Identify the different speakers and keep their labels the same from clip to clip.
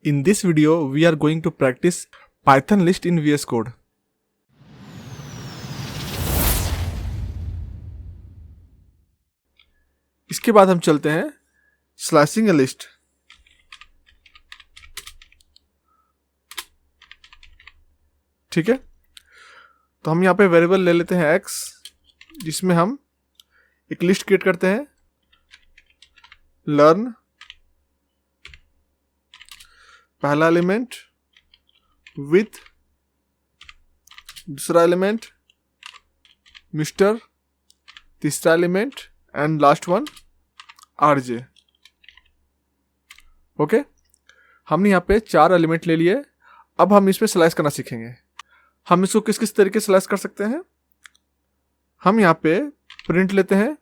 Speaker 1: In this video, we are going to practice Python list in VS Code. इसके बाद हम चलते हैं स्लाइसिंग ए लिस्ट। ठीक है, तो हम यहाँ पे वेरिएबल ले लेते हैं x, जिसमें हम एक लिस्ट क्रिएट करते हैं। लर्न पहला एलिमेंट विथ, दूसरा एलिमेंट मिस्टर, तीसरा element and last one RJ। Okay, हमने यहाँ पे 4 एलिमेंट ले लिए। अब हम इसमें स्लाइस करना सीखेंगे। हम इसको किस किस तरीके से स्लाइस कर सकते हैं। हम यहाँ पे प्रिंट लेते हैं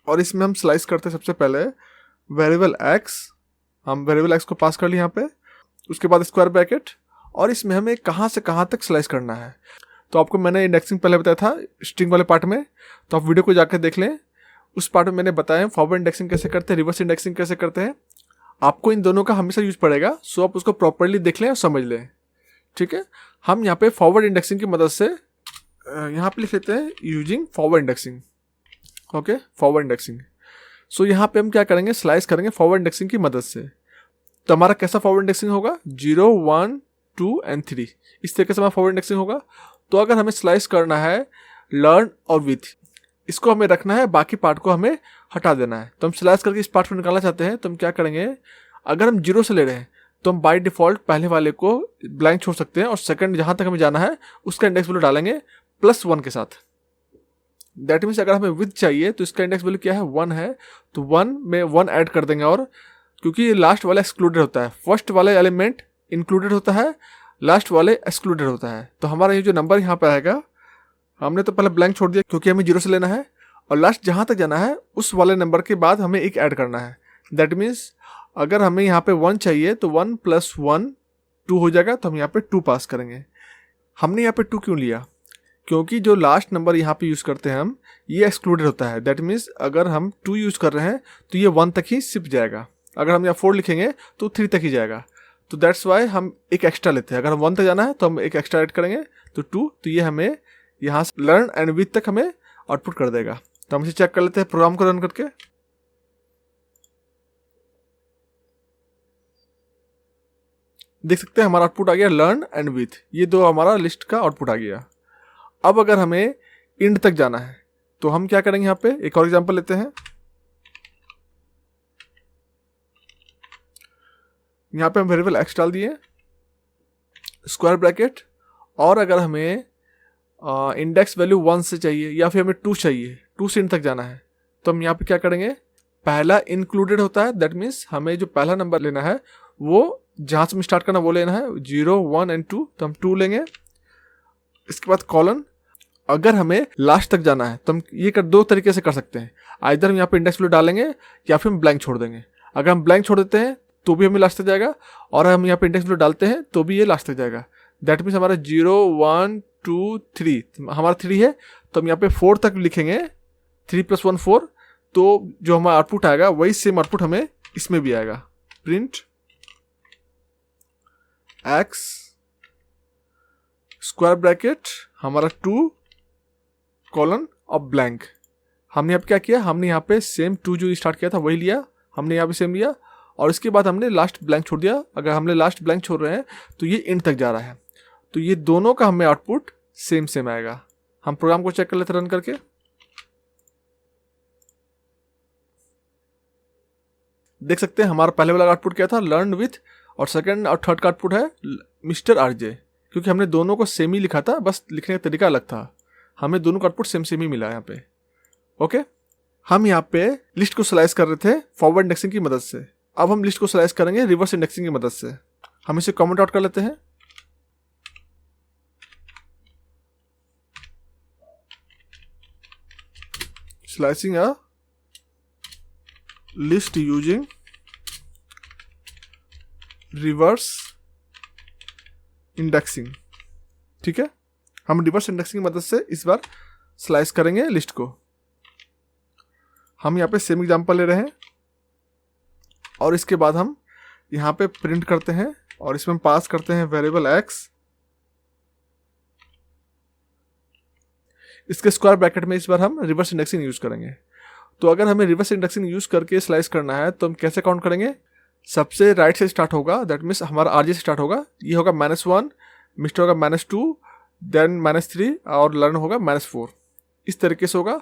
Speaker 1: और इसमें हम स्लाइस करते हैं। सबसे पहले वेरिएबल x, हम वेरिएबल x को पास कर लिए यहाँ पे। उसके बाद स्क्वायर ब्रैकेट, और इसमें हमें कहाँ से कहाँ तक स्लाइस करना है। तो आपको मैंने इंडेक्सिंग पहले बताया था स्ट्रिंग वाले पार्ट में, तो आप वीडियो को जाकर देख लें। उस पार्ट में मैंने बताया फॉरवर्ड इंडेक्सिंग कैसे करते हैं, रिवर्स इंडेक्सिंग कैसे करते हैं। आपको इन दोनों का हमेशा यूज पड़ेगा, सो आप उसको प्रॉपरली देख लें और समझ लें। ठीक है, हम यहाँ पे फॉरवर्ड इंडेक्सिंग की मदद से यहाँ पे लिख लेते हैं using forward indexing. Okay, forward indexing. So यहाँ पे हम क्या करेंगे, स्लाइस करेंगे फॉरवर्ड इंडेक्सिंग की मदद से। तो हमारा कैसा फॉरवर्ड इंडेक्सिंग होगा, 0, 1, 2 एंड 3, इस तरीके से हमारा फॉरवर्ड इंडेक्सिंग होगा। तो अगर हमें स्लाइस करना है लर्न और विथ, इसको हमें रखना है, बाकी पार्ट को हमें हटा देना है। तो हम स्लाइस करके इस पार्ट को निकालना चाहते हैं, तो हम क्या करेंगे, अगर हम 0 से ले रहे हैं तो हम बाय डिफॉल्ट पहले वाले को ब्लैंक छोड़ सकते हैं और सेकंड जहां तक हमें जाना है उसका इंडेक्स वैल्यू डालेंगे +1 के साथ। दैट मीन्स अगर हमें विथ चाहिए तो इसका इंडेक्स वैल्यू क्या है, 1 है, तो 1 में 1 ऐड कर देंगे। और क्योंकि लास्ट वाला एक्सक्लूडेड होता है, फर्स्ट वाले एलिमेंट इंक्लूडेड होता है, लास्ट वाले एक्सक्लूडेड होता है। तो हमारा ये जो नंबर यहाँ पे आएगा, हमने तो पहले ब्लैंक छोड़ दिया क्योंकि हमें 0 से लेना है, और लास्ट जहाँ तक जाना है उस वाले नंबर के बाद हमें एक ऐड करना है। दैट मीन्स अगर हमें यहाँ पे 1 चाहिए तो 1 + 1 2 हो जाएगा, तो हम यहाँ पे 2 पास करेंगे। हमने यहाँ पे 2 क्यों लिया, क्योंकि जो लास्ट नंबर यहाँ पे यूज़ करते हैं हम, ये एक्सक्लूडेड होता है। दैट मीन्स अगर हम 2 यूज़ कर रहे हैं तो ये 1 तक ही शिफ्ट जाएगा। अगर हम यहाँ 4 लिखेंगे तो 3 तक ही जाएगा। तो दैट्स वाई हम एक एक्स्ट्रा लेते हैं। अगर हम 1 तक जाना है तो हम एक एक्स्ट्रा ऐड करेंगे, तो 2, तो ये हमें यहाँ से लर्न एंड विथ तक हमें आउटपुट कर देगा। तो हम इसे चेक कर लेते हैं प्रोग्राम को रन करके। देख सकते हैं हमारा आउटपुट आ गया लर्न एंड विथ, ये 2 हमारा लिस्ट का आउटपुट आ गया। अब अगर हमें इंड तक जाना है तो हम क्या करेंगे, यहाँ पे एक और एग्जांपल लेते हैं। यहाँ पे हम वेरिएबल x डाल दिए, स्क्वायर ब्रैकेट, और अगर हमें इंडेक्स वैल्यू 1 से चाहिए या फिर हमें 2 चाहिए, 2 से इंड तक जाना है, तो हम यहाँ पे क्या करेंगे, पहला इंक्लूडेड होता है। दैट मीन्स हमें जो पहला नंबर लेना है वो जहाँ से हमें स्टार्ट करना वो लेना है, 0, 1 एंड 2, तो हम 2 लेंगे। इसके बाद कॉलन, अगर हमें लास्ट तक जाना है तो हम ये 2 तरीके से कर सकते हैं। आइदर हम यहाँ पे इंडेक्स वैल्यू डालेंगे या फिर हम ब्लैंक छोड़ देंगे। अगर हम ब्लैंक छोड़ देते हैं तो भी हमें लास्ट तक जाएगा, और हम यहाँ पे इंडेक्स वैल्यू डालते हैं तो भी ये लास्ट तक जाएगा। दैट मीन्स हमारा 0, 1, 2, 3, हमारा 3 है, तो हम यहाँ पे 4 तक लिखेंगे। 3 + 1 4, तो जो हमारा आउटपुट आएगा वही सेम आउटपुट हमें इसमें भी आएगा। प्रिंट x स्क्वायर ब्रैकेट हमारा 2 कॉलन और ब्लैंक। हमने यहाँ पे क्या किया, हमने यहाँ पे सेम 2 जो स्टार्ट किया था वही लिया, हमने यहाँ पे सेम लिया, और इसके बाद हमने लास्ट ब्लैंक छोड़ दिया। अगर हमने लास्ट ब्लैंक छोड़ रहे हैं तो ये इंड तक जा रहा है, तो ये दोनों का हमें आउटपुट सेम आएगा। हम प्रोग्राम को चेक कर लेते हैं रन करके। देख सकते हैं हमारा पहले वाला आउटपुट क्या था, लर्न विथ, और सेकंड और थर्ड का आउटपुट है मिस्टर RJ, क्योंकि हमने दोनों को सेम ही लिखा था, बस लिखने का तरीका अलग था। हमें दोनों का आउटपुट सेम ही मिला यहाँ पे। ओके, हम यहाँ पे लिस्ट को स्लाइस कर रहे थे फॉरवर्ड इंडेक्सिंग की मदद से। अब हम लिस्ट को स्लाइस करेंगे रिवर्स इंडेक्सिंग की मदद से। हम इसे कमेंट आउट कर लेते हैं। Slicing a list using reverse indexing. ठीक है, हम रिवर्स इंडेक्सिंग की मदद से इस बार स्लाइस करेंगे लिस्ट को। हम यहाँ पे सेम एग्जांपल ले रहे हैं, और इसके बाद हम यहाँ पे प्रिंट करते हैं और इसमें पास करते हैं वेरिएबल एक्स। इसके स्क्वायर ब्रैकेट में इस बार हम रिवर्स इंडेक्सिंग यूज करेंगे। तो अगर हमें रिवर्स इंडेक्सिंग यूज करके स्लाइस करना है तो हम कैसे काउंट करेंगे? सबसे राइट से स्टार्ट होगा, दैट मीन्स हमारा आरजे से स्टार्ट होगा। ये होगा -1, मिस्टर होगा -2, देन -3 और लर्न होगा -4। इस तरीके से होगा।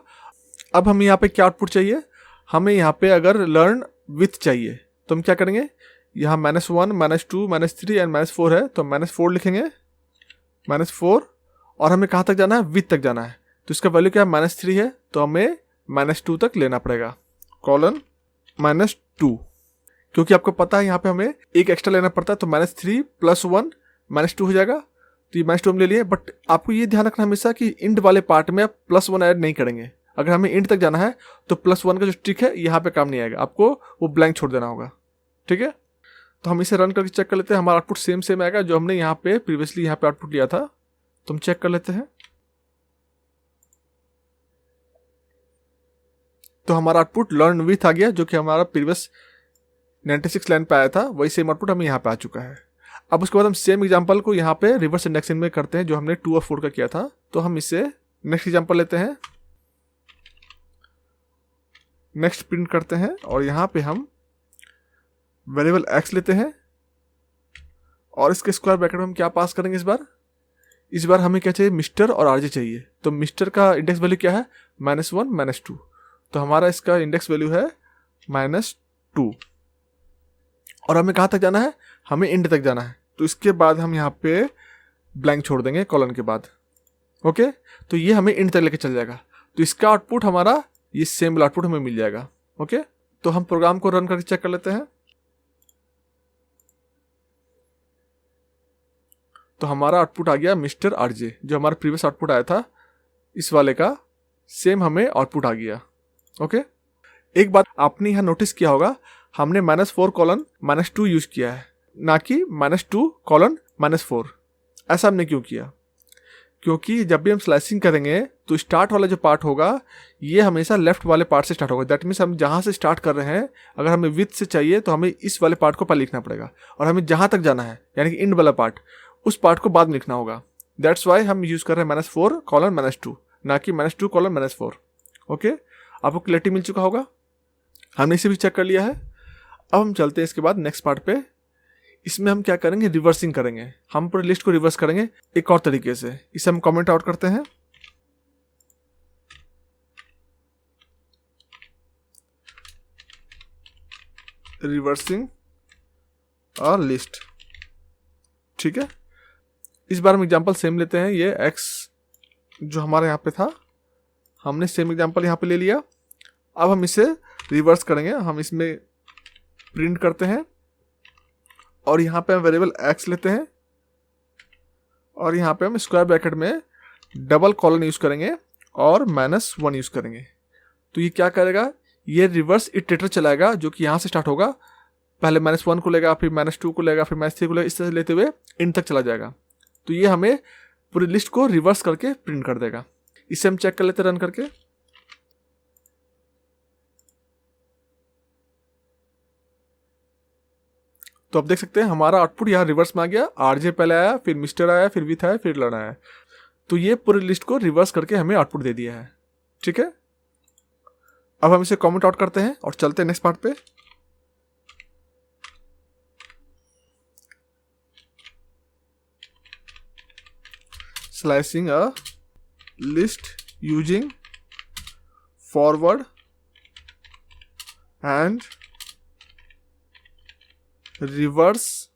Speaker 1: अब हमें यहाँ पे क्या आउटपुट चाहिए? हमें यहाँ पे अगर लर्न विथ चाहिए तो हम क्या करेंगे? यहाँ -1, -2, -3 एंड -4 है तो -4 लिखेंगे, -4। और हमें कहाँ तक जाना है? विथ तक जाना है। तो इसका वैल्यू क्या है? -3 है तो हमें -2 तक लेना पड़ेगा, कॉलन -2। क्योंकि आपको पता है यहाँ पे हमें एक एक्स्ट्रा लेना पड़ता है, तो -3 + 1 -2 हो जाएगा। तो ये -2 हम ले लिए। बट आपको ये ध्यान रखना हमेशा कि इंड वाले पार्ट में आप +1 ऐड नहीं करेंगे। अगर हमें इंड तक जाना है तो +1 का जो स्टिक है यहाँ पे काम नहीं आएगा, आपको वो ब्लैंक छोड़ देना होगा। ठीक है, तो हम इसे रन करके चेक कर लेते हैं। हमारा आउटपुट सेम आएगा जो हमने यहाँ पे प्रीवियसली यहाँ पे आउटपुट लिया था। तो हम चेक कर लेते हैं। तो हमारा आउटपुट लर्न विथ आ गया, जो कि हमारा प्रीवियस 96 लाइन पे आया था, वही सेम आउटपुट हमें यहाँ पे आ चुका है। अब उसके बाद हम सेम एग्जांपल को यहाँ पे रिवर्स इंडेक्सिंग में करते हैं, जो हमने 2 और 4 का किया था। तो हम इससे नेक्स्ट एग्जांपल लेते हैं, नेक्स्ट प्रिंट करते हैं और यहाँ पे हम वेरिएबल एक्स लेते हैं और इसके स्क्वायर ब्रैकेट में हम क्या पास करेंगे? इस बार हमें क्या चाहिए? मिस्टर और आरजे चाहिए। तो मिस्टर का इंडेक्स वैल्यू क्या है? -1, -2। तो हमारा इसका इंडेक्स वैल्यू है -2। और हमें कहाँ तक जाना है? हमें इंड तक जाना है। तो इसके बाद हम यहाँ पे ब्लैंक छोड़ देंगे कॉलन के बाद। ओके, तो ये हमें इंड तक लेके चल जाएगा। तो इसका आउटपुट हमारा ये सेम आउटपुट हमें मिल जाएगा। ओके, तो हम प्रोग्राम को रन करके चेक कर लेते हैं। तो हमारा आउटपुट आ गया मिस्टर आरजे, जो हमारा प्रीवियस आउटपुट आया था इस वाले का सेम हमें आउटपुट आ गया। ओके, एक बात आपने यहाँ नोटिस किया होगा, हमने -4 : -2 यूज किया है, ना कि -2 : -4। ऐसा हमने क्यों किया? क्योंकि जब भी हम स्लाइसिंग करेंगे तो स्टार्ट वाला जो पार्ट होगा ये हमेशा लेफ्ट वाले पार्ट से स्टार्ट होगा। दैट मीन्स हम जहाँ से स्टार्ट कर रहे हैं, अगर हमें विथ से चाहिए तो हमें इस वाले पार्ट को पहले लिखना पड़ेगा, और हमें जहाँ तक जाना है यानी कि इंड वाला पार्ट, उस पार्ट को बाद में लिखना होगा। दैट्स वाई हम यूज कर रहे हैं -4 : -2, ना कि -2 : -4। ओके, आपको क्लैरिटी मिल चुका होगा। हमने इसे भी चेक कर लिया है। अब हम चलते हैं इसके बाद नेक्स्ट पार्ट पे। इसमें हम क्या करेंगे? रिवर्सिंग करेंगे। हम पूरी लिस्ट को रिवर्स करेंगे एक और तरीके से। इसे हम कमेंट आउट करते हैं। रिवर्सिंग और लिस्ट। ठीक है, इस बार हम एग्जांपल सेम लेते हैं। ये x जो हमारे यहाँ पे था, हमने सेम एग्जांपल यहाँ पे ले लिया। अब हम इसे रिवर्स करेंगे। हम इसमें प्रिंट करते हैं और यहाँ पे हम वेरिएबल x लेते हैं और यहाँ पे हम स्क्वायर ब्रैकेट में डबल कॉलन यूज करेंगे और -1 यूज करेंगे। तो ये क्या करेगा? ये रिवर्स इटरेटर चलाएगा, जो कि यहाँ से स्टार्ट होगा। पहले -1 को लेगा, फिर -2 को लेगा, फिर -3 को लेगा, इस तरह से लेते हुए इन तक चला जाएगा। तो ये हमें पूरी लिस्ट को रिवर्स करके प्रिंट कर देगा। इसे हम चेक कर लेते हैं रन करके। तो आप देख सकते हैं हमारा आउटपुट यहाँ रिवर्स में आ गया। आरजे पहले आया, फिर मिस्टर आया, फिर विथ आया, फिर लर्न आया। तो ये पूरी लिस्ट को रिवर्स करके हमें आउटपुट दे दिया है। ठीक है, अब हम इसे कमेंट आउट करते हैं और चलते हैं नेक्स्ट पार्ट पे। Slicing a list using forward and reverse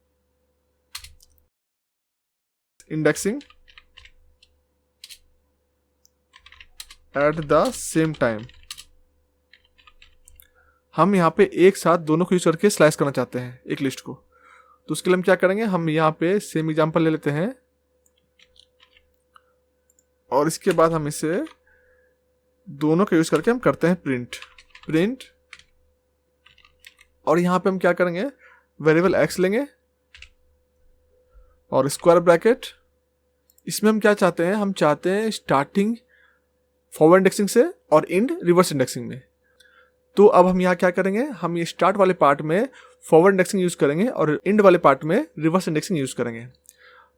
Speaker 1: indexing at the same time. हम यहाँ पे एक साथ दोनों को यूज करके स्लाइस करना चाहते हैं एक लिस्ट को। तो उसके लिए हम क्या करेंगे? हम यहाँ पे सेम एग्जांपल ले लेते हैं और इसके बाद हम इसे दोनों का यूज करके हम करते हैं प्रिंट। और यहाँ पे हम क्या करेंगे? वेरिएबल x लेंगे और स्क्वायर ब्रैकेट। इसमें हम क्या चाहते हैं? हम चाहते हैं स्टार्टिंग फॉरवर्ड इंडेक्सिंग से और इंड रिवर्स इंडेक्सिंग में। तो अब हम यहाँ क्या करेंगे? हम ये स्टार्ट वाले पार्ट में फॉरवर्ड इंडेक्सिंग यूज़ करेंगे और इंड वाले पार्ट में रिवर्स इंडेक्सिंग यूज़ करेंगे।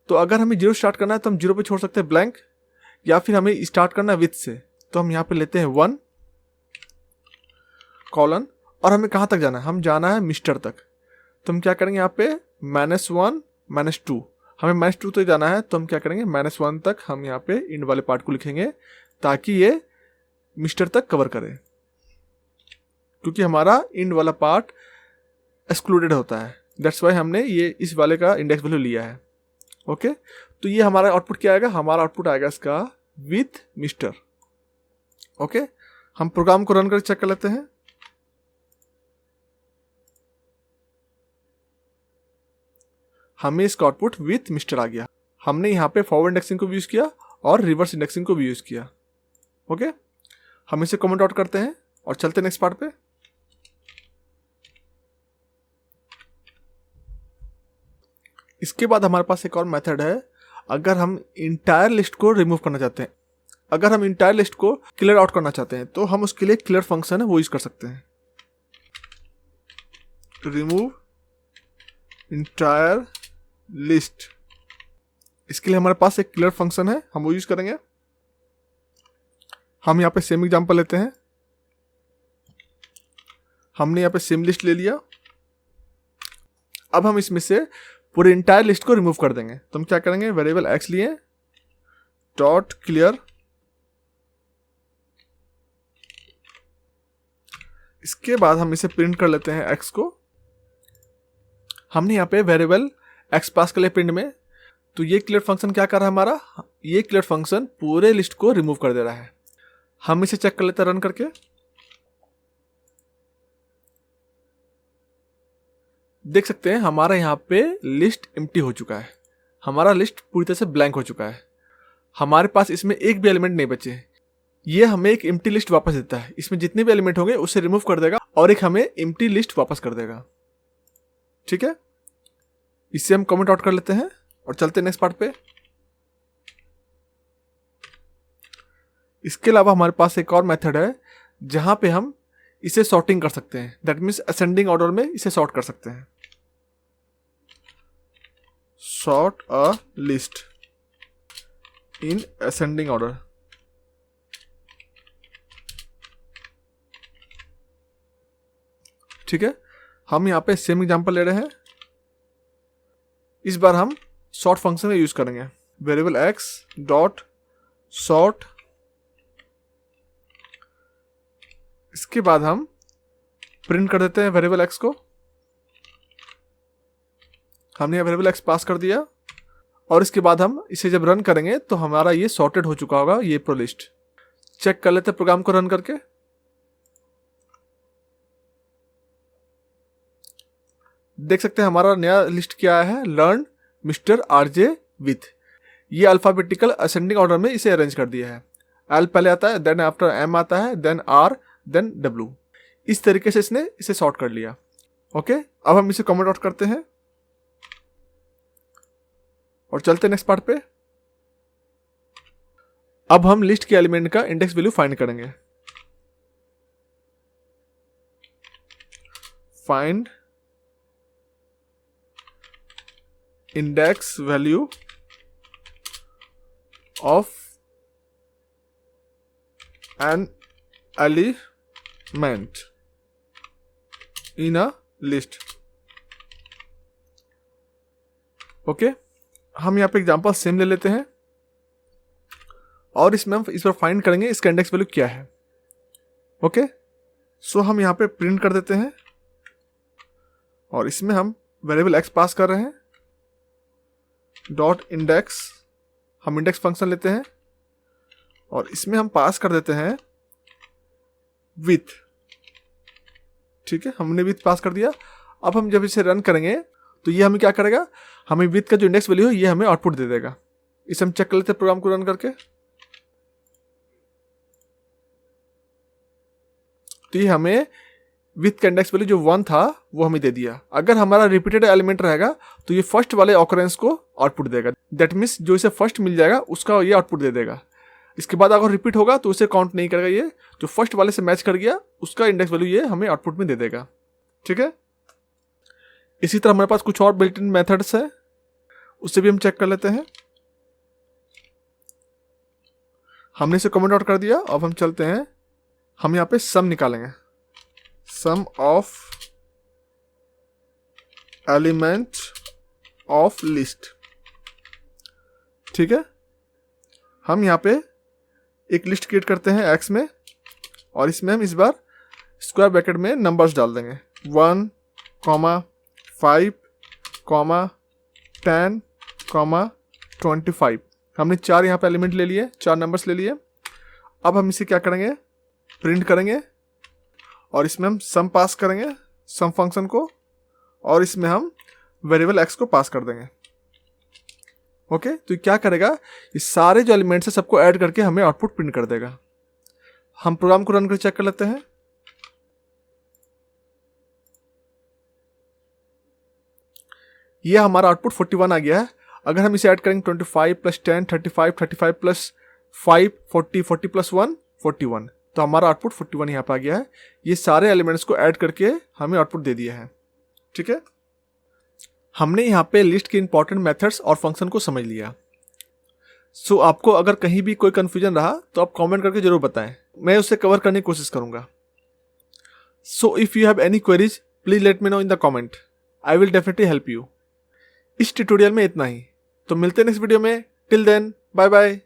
Speaker 1: तो अगर हमें 0 स्टार्ट करना है तो हम 0 पे छोड़ सकते हैं ब्लैंक, या फिर हमें स्टार्ट करना है विथ से, तो हम यहाँ पे लेते हैं 1 कॉलन, और हमें कहाँ तक जाना है, हम जाना है मिस्टर तक। तो हम क्या करेंगे यहाँ पे -1 -2, हमें -2 तक जाना है, तो हम क्या करेंगे -1 तक हम यहाँ पे इंड वाले पार्ट को लिखेंगे ताकि ये मिस्टर तक कवर करे, क्योंकि हमारा इंड वाला पार्ट एक्सक्लूडेड होता है। दैट्स वाई हमने ये इस वाले का इंडेक्स वैल्यू लिया है। ओके, तो ये हमारा आउटपुट क्या आएगा, हमारा आउटपुट आएगा इसका विथ मिस्टर। ओके, हम प्रोग्राम को रन करके चेक कर लेते हैं। हमें इसका आउटपुट विथ मिस्टर आ गया। हमने यहाँ पे फॉरवर्ड इंडेक्सिंग को भी यूज किया और रिवर्स इंडेक्सिंग को भी यूज किया। ओके, हम इसे कमेंट आउट करते हैं और चलते हैं नेक्स्ट पार्ट पे। इसके बाद हमारे पास एक और मेथड है, अगर हम इंटायर लिस्ट को रिमूव करना चाहते हैं, अगर हम इंटायर लिस्ट को क्लियर आउट करना चाहते हैं, तो हम उसके लिए क्लियर फंक्शन है वो यूज कर सकते हैं। रिमूव इंटायर लिस्ट, इसके लिए हमारे पास एक क्लियर फंक्शन है, हम वो यूज करेंगे। हम यहाँ पे सेम एग्जांपल लेते हैं। हमने यहाँ पे सेम लिस्ट ले लिया। अब हम इसमें से पूरे इंटायर लिस्ट को रिमूव कर देंगे। तो हम क्या करेंगे, वेरिएबल एक्स लिए डॉट क्लियर, इसके बाद हम इसे प्रिंट कर लेते हैं एक्स को। हमने यहाँ पे वेरिएबल एक्स पास कर लिया प्रिंट में, तो ये क्लियर फंक्शन क्या कर रहा है हमारा, ये क्लियर फंक्शन पूरे लिस्ट को रिमूव कर दे रहा है। हम इसे चेक कर लेते हैं रन करके। देख सकते हैं हमारा यहाँ पे लिस्ट एम्प्टी हो चुका है, हमारा लिस्ट पूरी तरह से ब्लैंक हो चुका है। हमारे पास इसमें एक भी एलिमेंट नहीं बचे। ये हमें एक एम्प्टी लिस्ट वापस देता है, इसमें जितने भी एलिमेंट होंगे उसे रिमूव कर देगा और एक हमें एम्प्टी लिस्ट वापस कर देगा। ठीक है, इसे हम कमेंट आउट कर लेते हैं और चलते हैं नेक्स्ट पार्ट पे। इसके अलावा हमारे पास एक और मेथड है जहां पे हम इसे सॉर्टिंग कर सकते हैं। दैट मीन्स असेंडिंग ऑर्डर में इसे सॉर्ट कर सकते हैं। Sort a list in ascending order. ठीक है, हम यहाँ पे सेम एग्जांपल ले रहे हैं। इस बार हम सॉर्ट फंक्शन का यूज करेंगे। वेरिएबल एक्स डॉट सॉर्ट, इसके बाद हम प्रिंट कर देते हैं वेरिएबल एक्स को। हमने यह वेरिएबल एक्स पास कर दिया और इसके बाद हम इसे जब रन करेंगे तो हमारा ये सॉर्टेड हो चुका होगा, ये प्रो लिस्ट। चेक कर लेते हैं प्रोग्राम को रन करके। देख सकते हैं हमारा नया लिस्ट क्या आया है, लर्न मिस्टर आरजे विथ। ये अल्फाबेटिकल असेंडिंग ऑर्डर में इसे अरेंज कर दिया है। एल पहले आता है, देन आफ्टर एम आता है, देन आर, देन डब्ल्यू। इस तरीके से इसने इसे सॉर्ट कर लिया। ओके, अब हम इसे कमेंट आउट करते हैं और चलते हैं नेक्स्ट पार्ट पे। अब हम लिस्ट के एलिमेंट का इंडेक्स वैल्यू फाइंड करेंगे। Find index value of an element in a list. Okay, हम यहाँ पे एग्जांपल सेम ले लेते हैं और इसमें हम इस पर फाइंड करेंगे इसका इंडेक्स वैल्यू क्या है। ओके, सो हम यहाँ पे प्रिंट कर देते हैं और इसमें हम वेरिएबल एक्स पास कर रहे हैं डॉट इंडेक्स। हम इंडेक्स फंक्शन लेते हैं और इसमें हम पास कर देते हैं विथ। ठीक है, हमने विथ पास कर दिया। अब हम जब इसे रन करेंगे तो ये हमें क्या करेगा, हमें विथ का जो इंडेक्स वैल्यू है ये हमें आउटपुट दे देगा। इसे हम चेक कर लेते हैं प्रोग्राम को रन करके। तो ये हमें विथ का इंडेक्स वैल्यू जो 1 था वो हमें दे दिया। अगर हमारा रिपीटेड एलिमेंट रहेगा तो ये फर्स्ट वाले ऑकरेंस को आउटपुट देगा। दैट मीन्स जो इसे फर्स्ट मिल जाएगा उसका ये आउटपुट दे देगा। इसके बाद अगर रिपीट होगा तो उसे काउंट नहीं करेगा, ये जो फर्स्ट वाले से मैच कर गया उसका इंडेक्स वैल्यू ये हमें आउटपुट में दे देगा। ठीक है, इसी तरह हमारे पास कुछ और बिल्ट इन मेथड्स है, उससे भी हम चेक कर लेते हैं। हमने इसे कमेंट आउट कर दिया। अब हम चलते हैं, हम यहाँ पे सम निकालेंगे, सम ऑफ एलिमेंट ऑफ लिस्ट। ठीक है, हम यहाँ पे एक लिस्ट क्रिएट करते हैं एक्स में, और इसमें हम इस बार स्क्वायर ब्रैकेट में नंबर्स डाल देंगे 1, 5, 10, 25। हमने 4 यहाँ पे एलिमेंट ले लिए, 4 नंबर्स ले लिए। अब हम इसे क्या करेंगे, प्रिंट करेंगे, और इसमें हम सम पास करेंगे, सम फंक्शन को, और इसमें हम वेरिएबल एक्स को पास कर देंगे। ओके, तो ये क्या करेगा, ये सारे जो एलिमेंट्स है सबको ऐड करके हमें आउटपुट प्रिंट कर देगा। हम प्रोग्राम को रन कर चेक कर लेते हैं। ये हमारा आउटपुट 41 आ गया है। अगर हम इसे ऐड करेंगे 25 + 10 35, 35 + 5 40, 40 + 1 41, तो हमारा आउटपुट 41 यहाँ पर आ गया है। ये सारे एलिमेंट्स को ऐड करके हमें आउटपुट दे दिया है। ठीक है, हमने यहाँ पे लिस्ट के इंपॉर्टेंट मेथड्स और फंक्शन को समझ लिया। सो आपको अगर कहीं भी कोई कंफ्यूजन रहा तो आप कमेंट करके जरूर बताएं, मैं उसे कवर करने की कोशिश करूंगा। So if you have any queries please let me know in the comment, I will definitely help you. इस ट्यूटोरियल में इतना ही, तो मिलते हैं नेक्स्ट वीडियो में। Till then, bye bye.